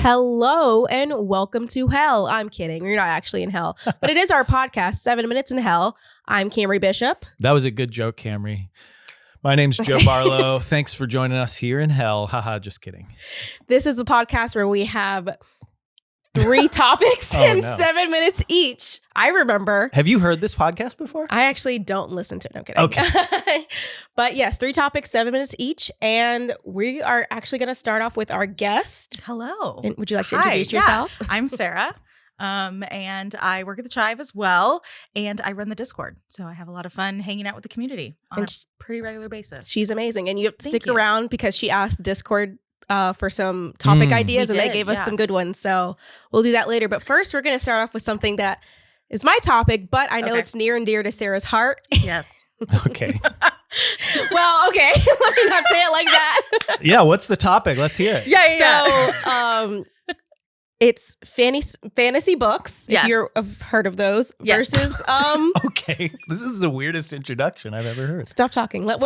Hello and welcome to hell. I'm kidding. You're not actually in hell, but it is our podcast, 7 Minutes in Hell. I'm Camry Bishop. That was a good joke, Camry. My name's Joe Barlow. Thanks for joining us here in hell. Haha, just kidding. This is the podcast where we have 3 topics in 7 minutes each. I remember. Have you heard this podcast before? I actually don't listen to it. No kidding. Okay. But yes, 3 topics, 7 minutes each. And we are actually going to start off with our guest. Hello. And would you like to introduce yourself? Yeah. I'm Sarah. And I work at TheCHIVE as well. And I run the Discord. So I have a lot of fun hanging out with the community on a pretty regular basis. She's amazing. And you have to stick around because she asked Discord for some topic ideas, and they gave us some good ones. So we'll do that later. But first, we're going to start off with something that is my topic, but I know it's near and dear to Sarah's heart. Yes. Okay. Well, okay. Let me not say it like that. Yeah, what's the topic? Let's hear it. Yeah. So, it's fantasy books. Yes. If you've heard of those versus Okay. This is the weirdest introduction I've ever heard. Stop talking. Let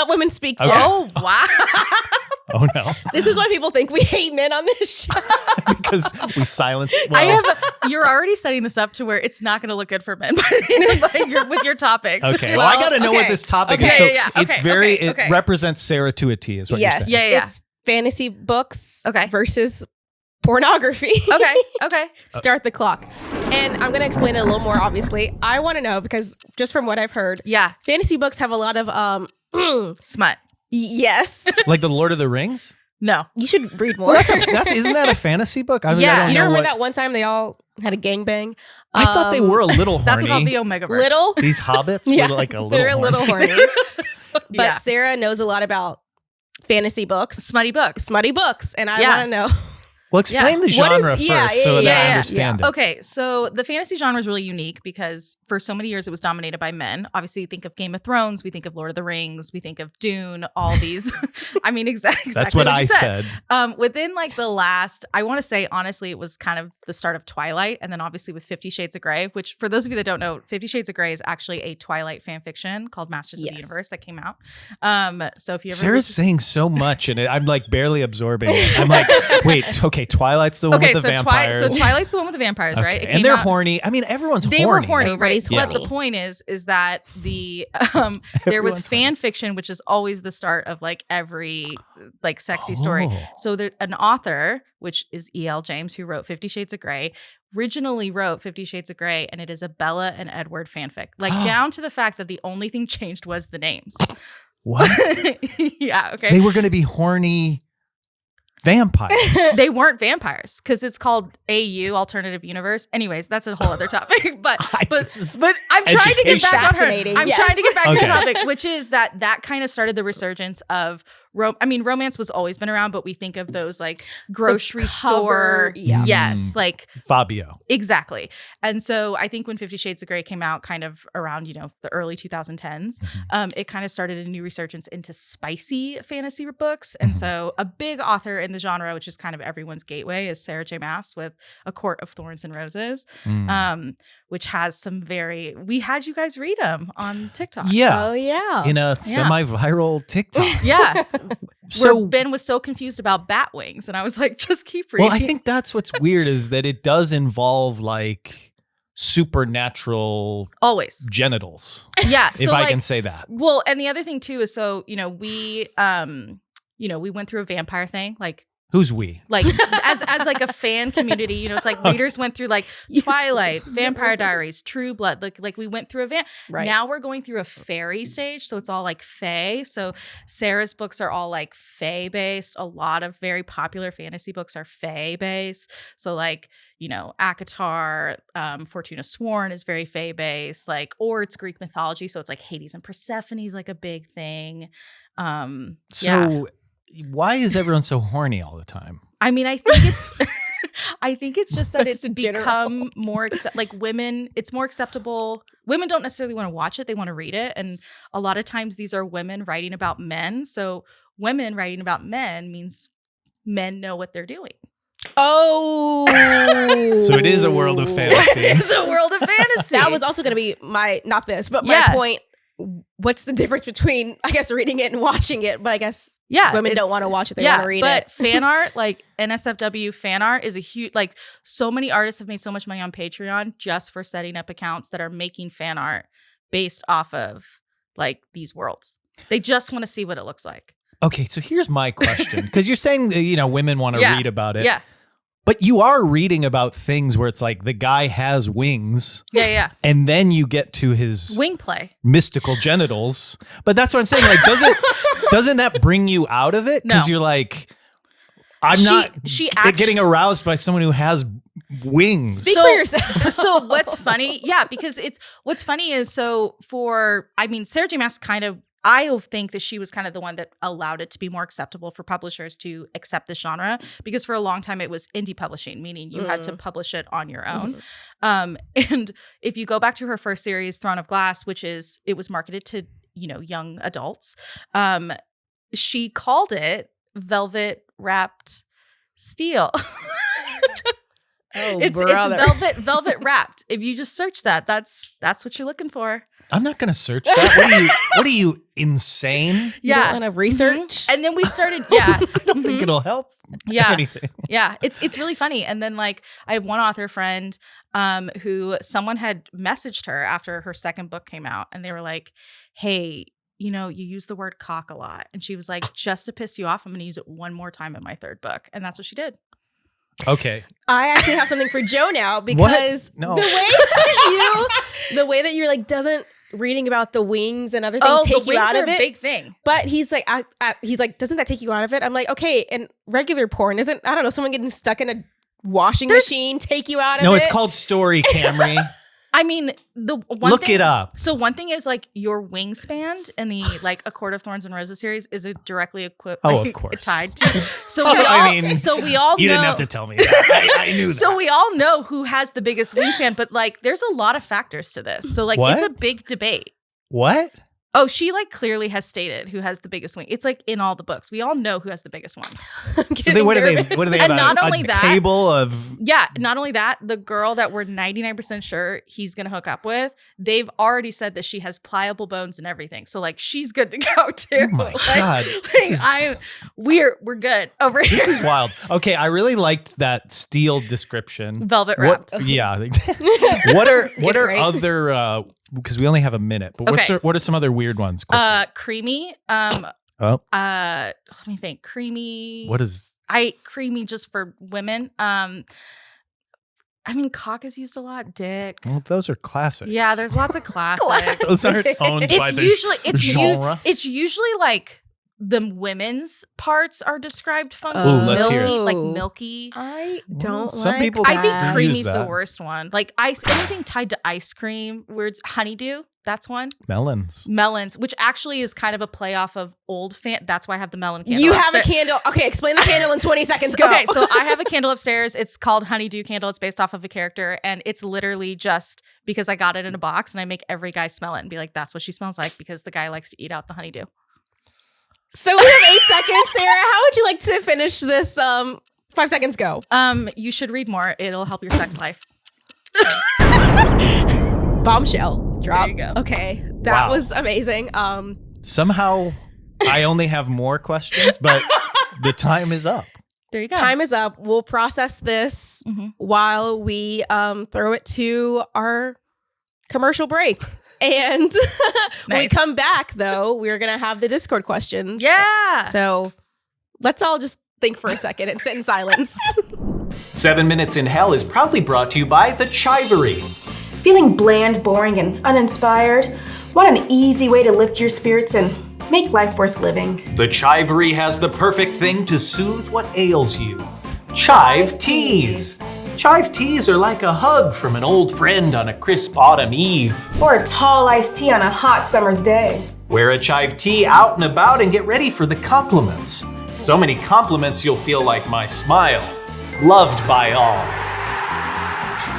women speak. Okay. Jen. Oh, wow. Oh no. This is why people think we hate men on this show. Because we silence. You're already setting this up to where it's not going to look good for men with your topics. Okay. Well, I got to know what this topic is. So it's it represents Sarah to a T is what you're saying. Yeah. It's fantasy books Okay. versus pornography. Okay. Start the clock. And I'm going to explain it a little more, obviously. I want to know because just from what I've heard, fantasy books have a lot of smut. Yes. Like the Lord of the Rings? No. You should read more. Well, isn't that a fantasy book? I mean, I don't you know remember that one time they all had a gangbang? I thought they were a little horny. That's called the Omegaverse. Little? These hobbits were like a little They're a little horny. But Yeah. Sarah knows a lot about fantasy books. Smutty books. And I want to know. Well, explain the genre first so that I understand it. Okay, so the fantasy genre is really unique because for so many years it was dominated by men. Obviously, you think of Game of Thrones, we think of Lord of the Rings, we think of Dune, all these. I mean, exactly. That's what I said. Within like the last, I want to say, honestly, it was kind of the start of Twilight. And then obviously with 50 Shades of Grey, which for those of you that don't know, 50 Shades of Grey is actually a Twilight fan fiction called Masters of the Universe that came out. So if you ever Sarah's saying so much and I'm like barely absorbing it. I'm like, wait, okay, Twilight's the one with the vampires. So Twilight's the one with the vampires, right? And they're horny. I mean, everyone's horny. They were horny, right? Yeah. But the point is that the there was fan fiction, which is always the start of like every like sexy story. So there, an author, which is E.L. James, who wrote 50 Shades of Grey, originally wrote 50 Shades of Grey, and it is a Bella and Edward fanfic. Like down to the fact that the only thing changed was the names. What? Yeah, okay. They were going to be horny vampires. They weren't vampires because it's called AU Alternative Universe. Anyways, that's a whole other topic. But I'm trying to get back on her. I'm trying to get back on the topic, which is that kind of started the resurgence of romance was always been around, but we think of those like grocery store. Yes, like Fabio. Exactly. And so I think when 50 Shades of Grey came out kind of around, the early 2010s, it kind of started a new resurgence into spicy fantasy books. And so a big author in the genre, which is kind of everyone's gateway, is Sarah J. Maas with A Court of Thorns and Roses, which has some we had you guys read them on TikTok. Yeah. Oh, yeah. In a semi-viral TikTok. Yeah. So Ben was so confused about bat wings, and I was like, just keep reading. Well, I think that's what's weird is that it does involve like supernatural genitals. Yeah. If I can say that. Well, and the other thing too is we went through a vampire thing, like who's we? Like as like a fan community, it's like readers went through like Twilight, Vampire Diaries, True Blood. Like we went through Right. Now we're going through a fairy stage, so it's all like fae. So Sarah's books are all like fae based. A lot of very popular fantasy books are fae based. So like ACOTAR, Fortuna Sworn is very fae based. Or it's Greek mythology, so it's like Hades and Persephone is like a big thing. Why is everyone so horny all the time? I mean, I think it's just that it's become more women. It's more acceptable. Women don't necessarily want to watch it; they want to read it. And a lot of times, these are women writing about men. So, women writing about men means men know what they're doing. Oh, so it is a world of fantasy. It's a world of fantasy. That was also going to be my point. what's the difference between, I guess, reading it and watching it? But I guess women don't want to watch it. They want to read it. But fan art, like NSFW fan art is a huge, like so many artists have made so much money on Patreon just for setting up accounts that are making fan art based off of like these worlds. They just want to see what it looks like. Okay, so here's my question. Because you're saying, women want to read about it. Yeah. But you are reading about things where it's like the guy has wings. Yeah. And then you get to his wing play, mystical genitals. But that's what I'm saying. Like, doesn't that bring you out of it? Because you're like, I'm not getting aroused by someone who has wings. Speak for yourself. So what's funny? Yeah, because what's funny is Sarah J. Maas I think that she was kind of the one that allowed it to be more acceptable for publishers to accept the genre, because for a long time it was indie publishing, meaning you had to publish it on your own. And if you go back to her first series, Throne of Glass, it was marketed to, young adults. She called it Velvet Wrapped Steel. It's velvet wrapped. If you just search that, that's what you're looking for. I'm not gonna search that. What are you insane? Yeah, you don't want to research. And then we started. Yeah, I don't think it'll help. Yeah, anything. Yeah, it's really funny. And then like I have one author friend who someone had messaged her after her second book came out, and they were like, "Hey, you use the word cock a lot," and she was like, "Just to piss you off, I'm gonna use it one more time in my third book," and that's what she did. Okay. I actually have something for Joe now, because the way that you're like, doesn't reading about the wings and other things take you out of it? Big thing. But he's like, doesn't that take you out of it? I'm like, okay, and regular porn isn't, I don't know, someone getting stuck in a washing machine take you out of it? No, it's called story, Camry. I mean, Look it up. So one thing is like your wingspan in the like A Court of Thorns and Roses series is a directly of course tied to. So we all you know, didn't have to tell me that. I knew that. So we all know who has the biggest wingspan, but like there's a lot of factors to this. So like it's a big debate. What? Oh, she like clearly has stated who has the biggest wing. It's like in all the books. We all know who has the biggest one. So what do they have? And not only that, table of not only that, the girl that we're 99% sure he's gonna hook up with, they've already said that she has pliable bones and everything. So like she's good to go too. Oh my God. We're good over here. This is wild. Okay, I really liked that steel description. Velvet wrapped. Yeah. What are other because we only have a minute, but what are some other weird ones? Creamy. Let me think. Creamy. What is creamy just for women? I mean, cock is used a lot. Dick. Well, those are classics. Yeah, there's lots of classics. Those aren't owned by the genre. It's usually like the women's parts are described funky, milky. I don't. Some people. I think creamy's the worst one. Like anything tied to ice cream. Words honeydew. That's one. Melons, which actually is kind of a play off of old fan. That's why I have the melon candle. You have a candle. Okay, explain the candle in 20 seconds. Go. Okay, so I have a candle upstairs. It's called Honeydew Candle. It's based off of a character, and it's literally just because I got it in a box, and I make every guy smell it and be like, "That's what she smells like," because the guy likes to eat out the honeydew. So we have 8 seconds, Sarah. How would you like to finish this? 5 seconds, go. You should read more. It'll help your sex life. Bombshell drop. There you go. Okay, that was amazing. Somehow I only have more questions, but the time is up. There you go. Time is up. We'll process this while we throw it to our commercial break. And when we come back, though, we're going to have the Discord questions. Yeah. So let's all just think for a second and sit in silence. 7 Minutes in Hell is proudly brought to you by TheCHIVE. Feeling bland, boring, and uninspired? Want an easy way to lift your spirits and make life worth living? TheCHIVE has the perfect thing to soothe what ails you. Chive Teas. Chive Teas are like a hug from an old friend on a crisp autumn eve. Or a tall iced tea on a hot summer's day. Wear a Chive Tea out and about and get ready for the compliments. So many compliments you'll feel like my smile. Loved by all.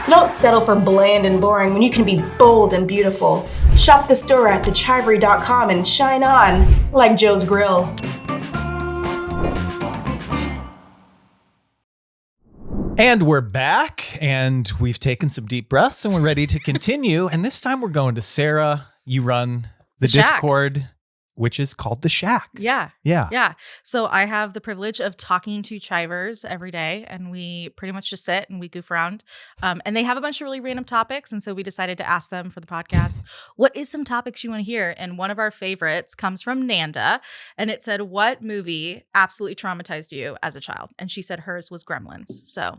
So don't settle for bland and boring when you can be bold and beautiful. Shop the store at thechivery.com and shine on like Joe's Grill. And we're back, and we've taken some deep breaths, and we're ready to continue. And this time we're going to Sarah. You run The Discord, which is called The Shack. Yeah. Yeah. Yeah. So I have the privilege of talking to Chivers every day, and we pretty much just sit and we goof around. And they have a bunch of really random topics. And so we decided to ask them for the podcast, what is some topics you want to hear? And one of our favorites comes from Nanda. And it said, what movie absolutely traumatized you as a child? And she said hers was Gremlins. So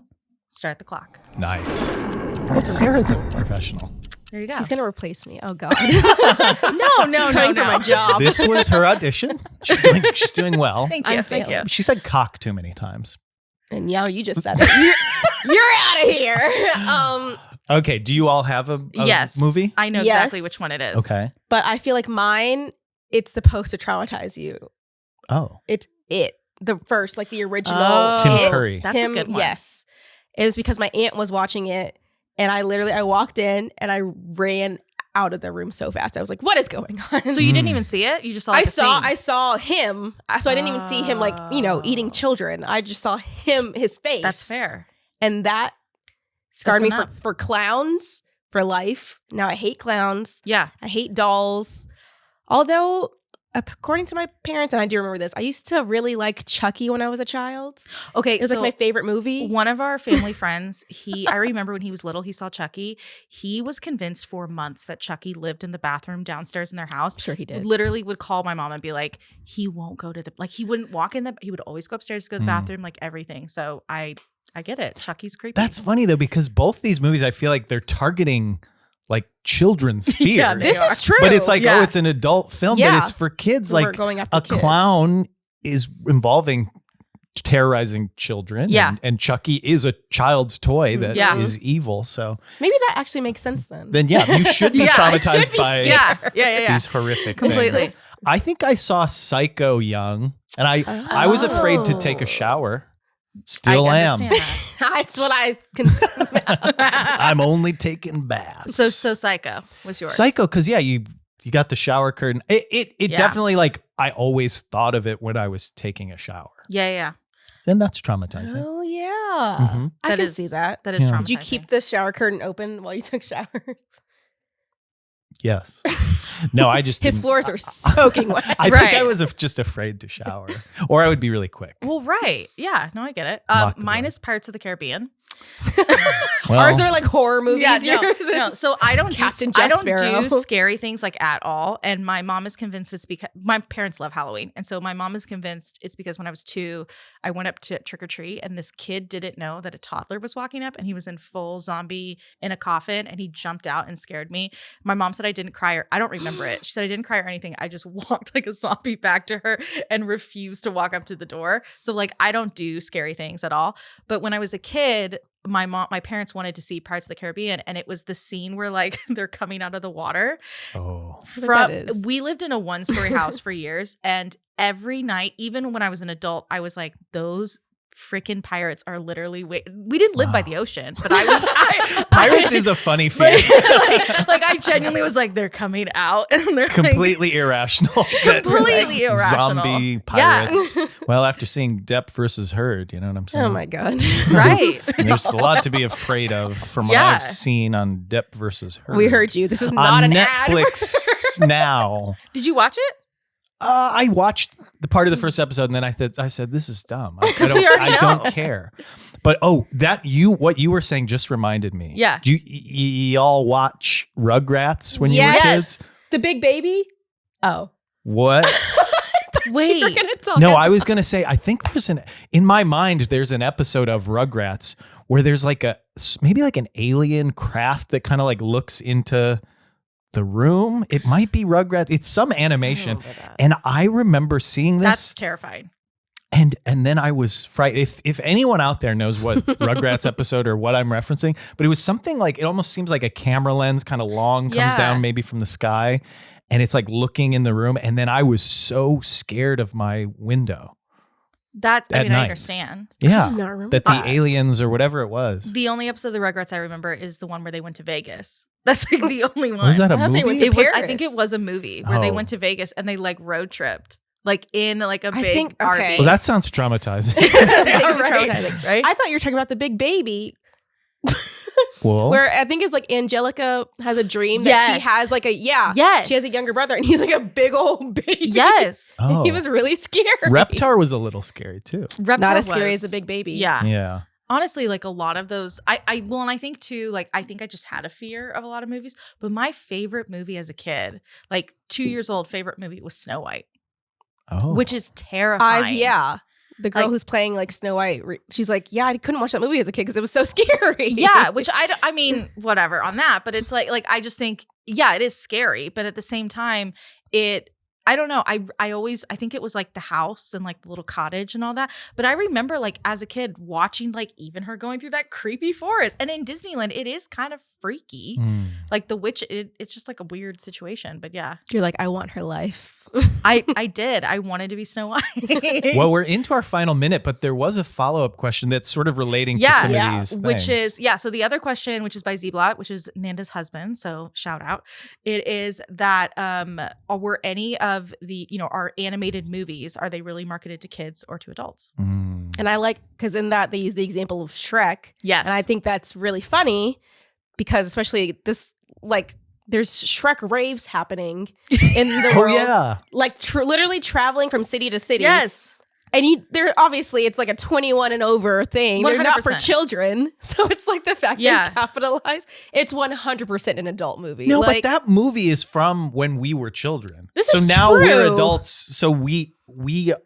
start the clock. Nice. Sarah's a professional. There you go. She's going to replace me. Oh, God. No. For my job. This was her audition. She's doing well. Thank you. Thank you. She said cock too many times. And now you just said it. You're out of here. Okay. Do you all have a movie? I know exactly which one it is. Okay. But I feel like mine, it's supposed to traumatize you. Oh. It's It. The first, like the original. Tim Curry. That's a good one. Yes. It was because my aunt was watching it. And I walked in and I ran out of the room so fast. I was like, what is going on? So you didn't even see it? You just saw I saw him. So I didn't even see him eating children. I just saw his face. That's fair. And that scarred me for clowns for life. Now I hate clowns. Yeah. I hate dolls. Although, according to my parents, and I do remember this, I used to really like Chucky when I was a child. Okay, it was like my favorite movie. One of our family friends, I remember when he was little, he saw Chucky. He was convinced for months that Chucky lived in the bathroom downstairs in their house. I'm sure he did. Literally would call my mom and be like, he won't go to he wouldn't walk in he would always go upstairs to go to the bathroom, like everything. So I get it. Chucky's creepy. That's funny though, because both these movies, I feel like they're targeting like children's fears. Yeah, this is true. But it's like, it's an adult film, but it's for kids. We're like going after kids. Clown is involving terrorizing children. Yeah. And Chucky is a child's toy that is evil. So maybe that actually makes sense then. You should be traumatized by these horrific completely things. I think I saw Psycho young, and I was afraid to take a shower. Still am. That's what I can smell. I'm only taking baths. So Psycho was yours. Psycho, because you got the shower curtain. It definitely, like, I always thought of it when I was taking a shower. Yeah. Then that's traumatizing. Oh yeah, I can see that. That is traumatizing. Did you keep the shower curtain open while you took showers? Yes. No, I just his floors are soaking wet. I think I was just afraid to shower, or I would be really quick. Well, right. Yeah. No, I get it. Mine is Pirates of the Caribbean. Well, ours are like horror movies. Yeah, no. So I don't do scary things like at all. And my mom is convinced it's because my parents love Halloween. And so my mom is convinced it's because when I was 2, I went up to trick or treat and this kid didn't know that a toddler was walking up and he was in full zombie in a coffin and he jumped out and scared me. My mom said I didn't cry I don't remember it. She said I didn't cry or anything. I just walked like a zombie back to her and refused to walk up to the door. So like I don't do scary things at all. But when I was a kid, my parents wanted to see Pirates of the Caribbean, and it was the scene where like they're coming out of the water. Oh, we lived in a 1-story house for years, and every night, even when I was an adult, I was like, those freaking pirates are literally we didn't live by the ocean, but pirates is a funny feeling. like I genuinely was like, they're coming out and they're completely irrational. Completely irrational. Zombie pirates. Yeah. Well, after seeing Depp versus Heard, you know what I'm saying? Oh my God. Right. There's a lot to be afraid of from what I've seen on Depp versus Heard. We heard you. This is not on an Netflix ad. now. Did you watch it? I watched the part of the first episode and then I said, this is dumb. I don't care. But what you were saying just reminded me. Yeah. Do you all watch Rugrats when you were kids? The Big Baby? Oh. What? Wait. I was going to say, I think in my mind, there's an episode of Rugrats where there's like maybe like an alien craft that kind of like looks into the room. It might be Rugrats. It's some animation. And I remember seeing this. That's terrifying. And then I was frightened. If anyone out there knows what Rugrats episode or what I'm referencing, but it was something like, it almost seems like a camera lens kind of long comes down maybe from the sky. And it's like looking in the room. And then I was so scared of my window. I understand. Yeah. I do not remember that the aliens or whatever it was. The only episode of the Rugrats I remember is the one where they went to Vegas. That's like the only one. Was that a movie? I think it was a movie where they went to Vegas and they like road tripped. Like in like a big RV. Well, that sounds traumatizing. Traumatizing. Right? I thought you were talking about the Big Baby. Whoa. Where I think it's like Angelica has a dream that she has like she has a younger brother and he's like a big old baby. Yes. Oh. He was really scary. Reptar was a little scary too. Reptar Not as scary was. as a big baby. Yeah. Yeah. Honestly, like a lot of those, and I think too, like I think I just had a fear of a lot of movies. But my favorite movie as a kid, like 2 years old, favorite movie was Snow White, which is terrifying. The girl who's playing like Snow White, she's like, yeah, I couldn't watch that movie as a kid because it was so scary. Yeah, which I mean, whatever on that. But it's like I just think, it is scary. But at the same time, I don't know. I think it was like the house and like the little cottage and all that. But I remember like as a kid watching like even her going through that creepy forest. And in Disneyland, it is kind of freaky. Like the witch, it's just like a weird situation. But yeah. You're like, I want her life. I did. I wanted to be Snow White. Well, we're into our final minute, but there was a follow-up question that's sort of relating to some of these things. Which is, so the other question, which is by Zblot, which is Nanda's husband, so shout out. It is that were any of the, our animated movies, are they really marketed to kids or to adults? And I like, because in that they use the example of Shrek. Yes. And I think that's really funny because especially this, like, there's Shrek raves happening in the world. Yeah. Like literally traveling from city to city. Yes. And they're obviously it's like a 21 and over thing. 100%. They're not for children. So it's like the fact they capitalize. It's 100% an adult movie. No, like, but that movie is from when we were children. This so is now true. we're adults. So we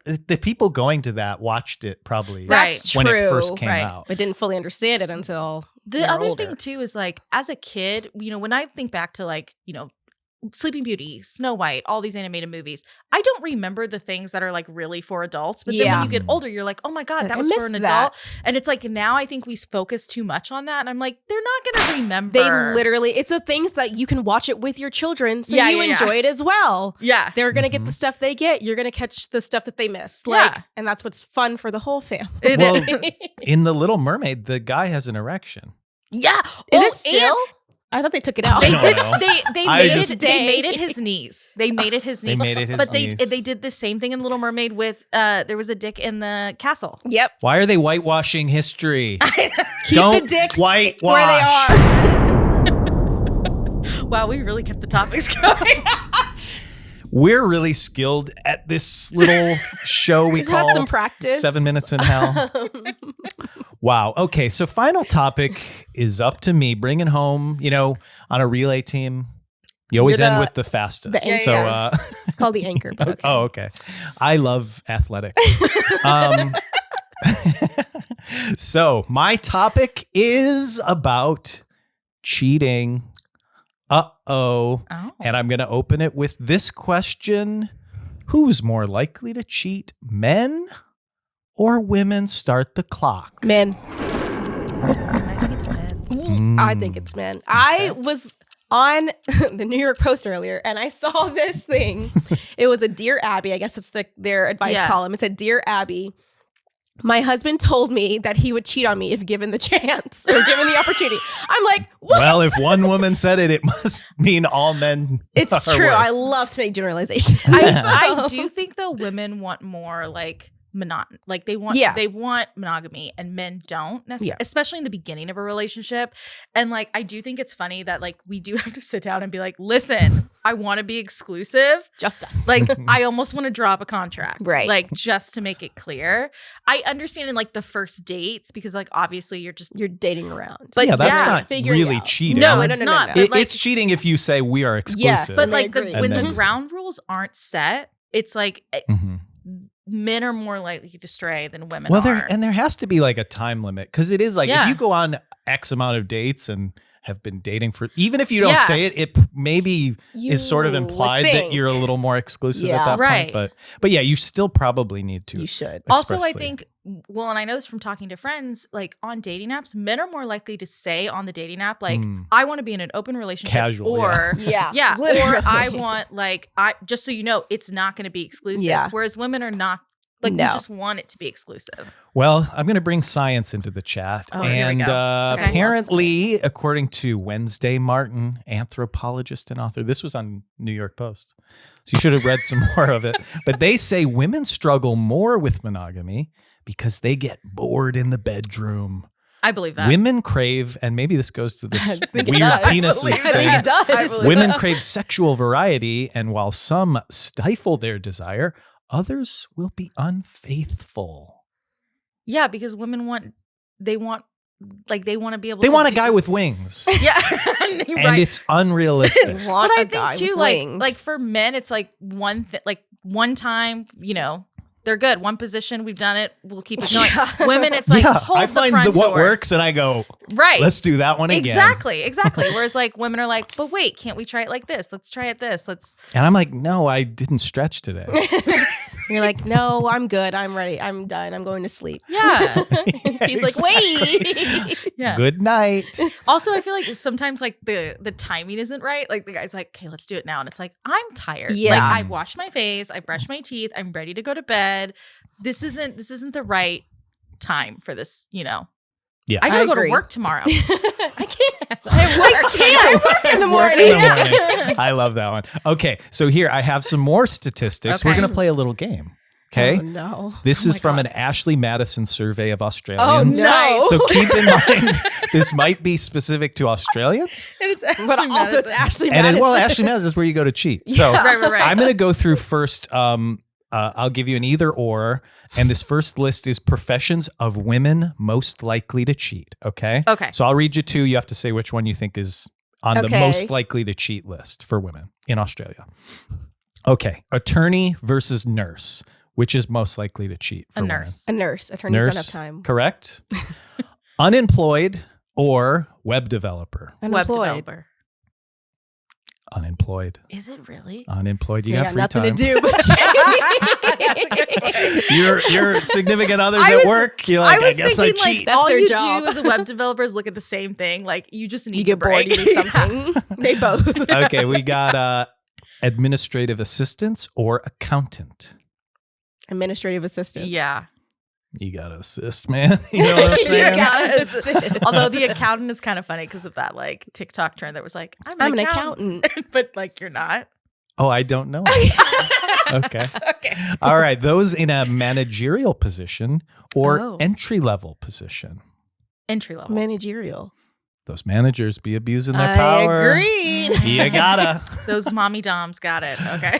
the people going to that watched it probably That's when true. it first came out. But didn't fully understand it until the other older. thing too is like as a kid, when I think back to like, Sleeping Beauty, Snow White, all these animated movies, I don't remember the things that are like really for adults. But then when you get older, you're like, oh my God, that was for an adult. And it's like now I think we focus too much on that. And I'm like, they're not going to remember. They literally, it's the things that you can watch it with your children. So you enjoy it as well. Yeah. They're going to get the stuff they get. You're going to catch the stuff that they missed. Like, and that's what's fun for the whole family. In The Little Mermaid, the guy has an erection. Yeah. Is it still? I thought they took it out. They did. They made it his knees. They made it his knees. They made it his but knees. they did the same thing in Little Mermaid with there was a dick in the castle. Yep. Why are they whitewashing history? Keep the dicks whitewash. where they are. Wow, we really kept the topics going. We're really skilled at this little show we call had some practice. 7 Minutes in Hell. Wow. Okay. So final topic is up to me. Bringing home, on a relay team, you always end with the fastest. It's called the anchor. But okay. Oh, okay. I love athletics. So my topic is about cheating. Oh. And I'm going to open it with this question. Who's more likely to cheat, men or women? Start the clock. Men. I think it depends. I think it's men. I was on the New York Post earlier and I saw this thing. It was a Dear Abby. I guess it's their advice column. It said, Dear Abby, my husband told me that he would cheat on me if given the chance or given the opportunity. I'm like, what? Well, if one woman said it, it must mean all men. It's true. Worse. I love to make generalizations. I do think though women want more like they want monogamy and men don't necessarily, especially in the beginning of a relationship. And like I do think it's funny that like we do have to sit down and be like, listen, I want to be exclusive. Just us. Like I almost want to drop a contract. Right. Like just to make it clear. I understand in like the first dates because like obviously you're dating around. But that's not really cheating. No, it's not. But it's cheating if you say we are exclusive. Yes, but like when the ground rules aren't set, it's like men are more likely to stray than women are. And there has to be like a time limit because it is like if you go on X amount of dates and have been dating for, even if you don't say it, it maybe is sort of implied that you're a little more exclusive at that point. But yeah, you still probably need to. You should. Also, I think, and I know this from talking to friends, like on dating apps, men are more likely to say on the dating app, like, I want to be in an open relationship. Casual, or or I want just so you know, it's not going to be exclusive. Yeah. Whereas women are not. Like, we just want it to be exclusive. Well, I'm going to bring science into the chat. And apparently, according to Wednesday Martin, anthropologist and author, this was on New York Post, so you should have read some more of it. But they say women struggle more with monogamy because they get bored in the bedroom. I believe that. Women crave, and maybe this goes to this weird penises I think it does. Women crave sexual variety, and while some stifle their desire, others will be unfaithful. Yeah, because women want to be able They want a guy with wings. Yeah. And Right. it's unrealistic. But I think too, like for men, it's like one time, they're good. One position, we've done it. We'll keep it going. Yeah. Women, it's like hold I the find front what door. works, and I go, Right. let's do that one again. Exactly. Whereas like women are like, but wait, can't we try it like this? Let's try it this. And I'm like, no, I didn't stretch today. You're like, no, I'm good. I'm ready. I'm done. I'm going to sleep. Yeah. She's like, wait. Yeah. Good night. Also, I feel like sometimes like the timing isn't right. Like the guy's like, okay, let's do it now. And it's like, I'm tired. Yeah. Like I washed my face, I brushed my teeth, I'm ready to go to bed. This isn't the right time for this, Yeah. I gotta go to agree. work tomorrow. I can't. I work in the Work morning. in the morning. I love that one. Okay, so here I have some more statistics. We're Okay. going to play a little game. Okay. Oh, no. This is from God. an Ashley Madison survey of Oh, Australians. no. So keep in mind, this might be specific to Australians. And it's But also, it's Ashley And Madison. Ashley Madison is where you go to cheat. So right. I'm going to go through first. I'll give you an either or. And this first list is professions of women most likely to cheat. Okay. Okay. So I'll read you two. You have to say which one you think is on the Okay. most likely to cheat list for women in Australia. Okay. Attorney versus nurse. Which is most likely to cheat for A women? nurse. A nurse. Attorneys Nurse, don't have time. correct. Unemployed or web developer? Web Unemployed. developer. Unemployed. Is it really? Unemployed. You They have got free nothing time. to do but cheat. Your significant others I at was- work. You're like, I guess I thinking, cheat. like, That's all their you job. do as a web developer is look at the same thing. Like you just need You to get bored, break. you need something. They both. Okay, we got administrative assistants or accountant. Administrative assistant. Yeah. You gotta assist, man. You know what I'm saying? gotta assist. Although the accountant is kind of funny because of that like TikTok trend that was like, I'm an accountant. But like you're not. Oh, I don't know. Okay. Okay. All right. Those in a managerial position or Oh. entry level position. Entry level. Managerial. Those managers be abusing their I power. agreed. You gotta. Those mommy doms got it. Okay.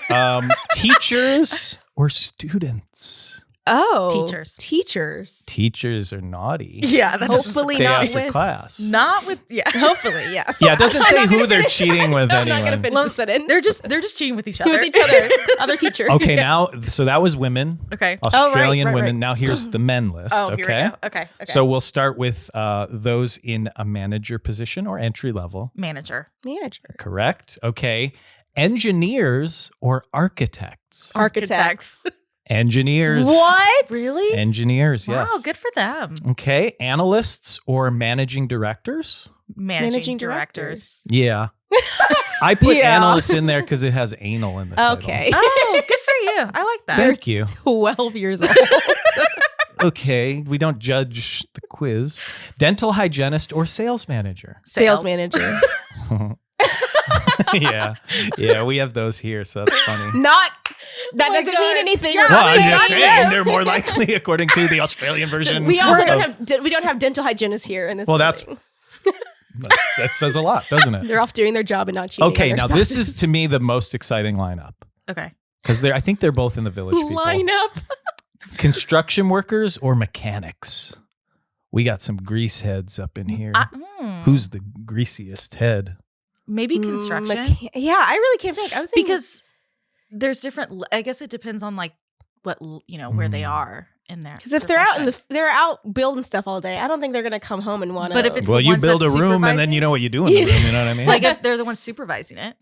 Teachers or students. Oh. Teachers. Teachers. Teachers are naughty. Yeah. That's Hopefully Day not after with. class. not with Hopefully, yes. Yeah, it doesn't I'm say not who gonna they're finish- cheating with I'm not gonna anyway. finish Well, the sentence. they're just cheating with each other. with each other. Other teacher. Okay, now, so that was women, Okay. Australian right, women. right. Now here's the men list. Oh, here okay. we go. Okay. So we'll start with those in a manager position or entry level. manager. Manager. Correct. Okay. Engineers or architects? Architects. Engineers. What? Really? Engineers, yes. Wow, good for them. Okay. Analysts or managing directors? Managing directors. directors. Yeah. I put Yeah. analysts in there because it has anal in the title. Okay. Oh, good for you. I like that. Thank you. 12 years old. Okay. We don't judge the quiz. Dental hygienist or sales manager? Sales Sales. manager. Yeah. Yeah. We have those here. So that's funny. Not. That Oh my doesn't God. mean anything. Yeah. We're Well, not I'm saying just on saying them. they're more likely according to the Australian version. We also of- we don't have dental hygienists here in this. Well, that's- building. that says a lot, doesn't it? They're off doing their job and not cheating. Okay, on now their this spouses. is to me the most exciting lineup Okay. because I think they're both in the village people. lineup. Construction workers or mechanics. We got some grease heads up in here. Who's the greasiest head? maybe construction? Yeah, I really can't think. I was thinking Because there's different. I guess it depends on like what where they are in there. because if they're out they're out building stuff all day, I don't think they're gonna come home and want to. But if it's Well, the you ones build a that's room and then you know what you do in the room. You know what I mean? like if they're the ones supervising it.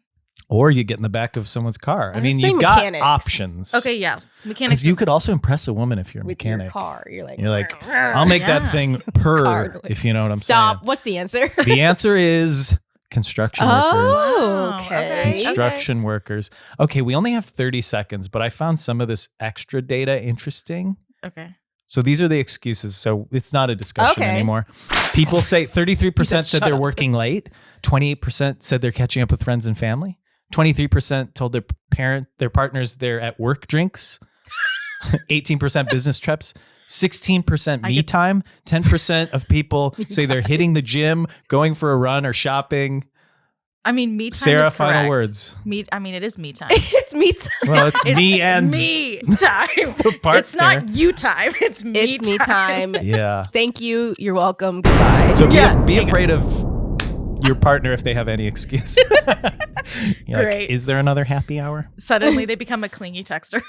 Or you get in the back of someone's car. I I mean, would say you've got mechanics. options. Okay, yeah, mechanics. Because you could also impress a woman if you're a with mechanic. your car, you're like, I'll make that Yeah. thing Car purr, noise. if you know what I'm Stop. saying. What's the answer? The answer is construction workers. Oh, Wow, okay. okay. Construction workers. Okay, we only have 30 seconds, but I found some of this extra data interesting. Okay. So these are the excuses. So it's not a discussion Okay. anymore. People say 33% said Shut they're up. working late. 28% said they're catching up with friends and family. 23% told their partners they're at work drinks. 18% business trips. 16% me time. 10% of people say they're hitting the gym, going for a run, or shopping. I mean, me time Sarah, is correct. final words. It is me time. It's me time. Well, it's me and me time. It's not you time. It's me time. It's me time. Yeah. Thank you. You're welcome. Goodbye. So be afraid of your partner if they have any excuse. Great. Is there another happy hour? Suddenly they become a clingy texter.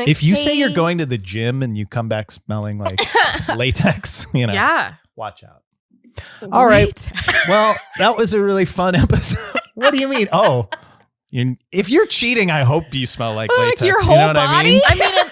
If you say you're going to the gym and you come back smelling like latex, Yeah. watch out. All right. Well, that was a really fun episode. What do you mean? Oh, if you're cheating, I hope you smell like latex. Your whole you know what body? I mean?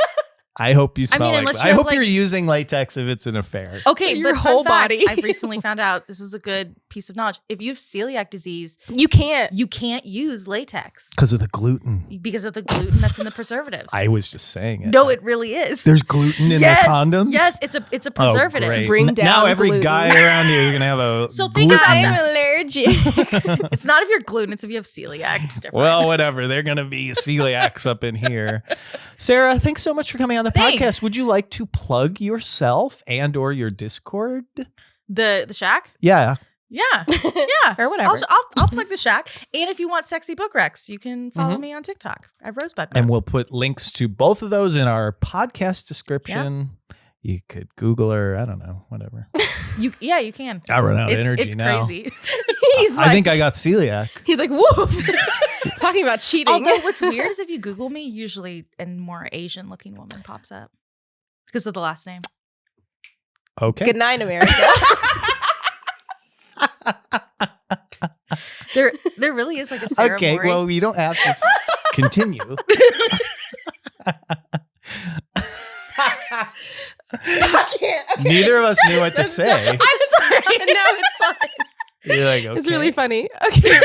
I hope you smell like. unless I hope you're using latex if it's an affair. Okay, Your but whole fun fact, body. I've recently found out, this is a good piece of knowledge. If you have celiac disease, You can't. you can't use latex Because of the gluten. because of the gluten that's in the preservatives. I was just saying it. No, it really is. There's gluten in yes, the condoms? Yes, it's a preservative. Oh, great. Bring Now down every gluten. guy around here is going to have a So think gluten. about I'm that. allergic. It's not if you're gluten, it's if you have celiac. It's different. Well, whatever. They're going to be celiacs up in here. Sarah, thanks so much for coming on the Thanks. podcast. Would you like to plug yourself and or your Discord? the shack? Yeah. Yeah. Yeah. Or whatever. I'll plug the shack. And if you want sexy book recs, you can follow me on TikTok at Rosebud. And we'll put links to both of those in our podcast description. You could Google her. I don't know. Whatever. You can. I run out of It's energy now. crazy. He's I think I got celiac. He's like, woof. Talking about cheating. Although what's weird is if you Google me, usually a more Asian looking woman pops up because of the last name. Okay. Good night, America. There really is like a Sarah Okay. Mori. Well, you don't have to continue. I can't. Okay. Neither of us knew what to say. I'm sorry. No, it's fine. You're like, okay. It's really funny. Okay.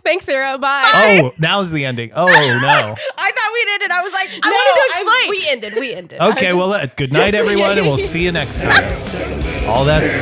Thanks, Sarah. Bye. Oh, now's the ending. Oh, no. I thought we did it. I was like, I wanted to explain. We ended. Okay, well, good night, everyone, and we'll see you next time. All that's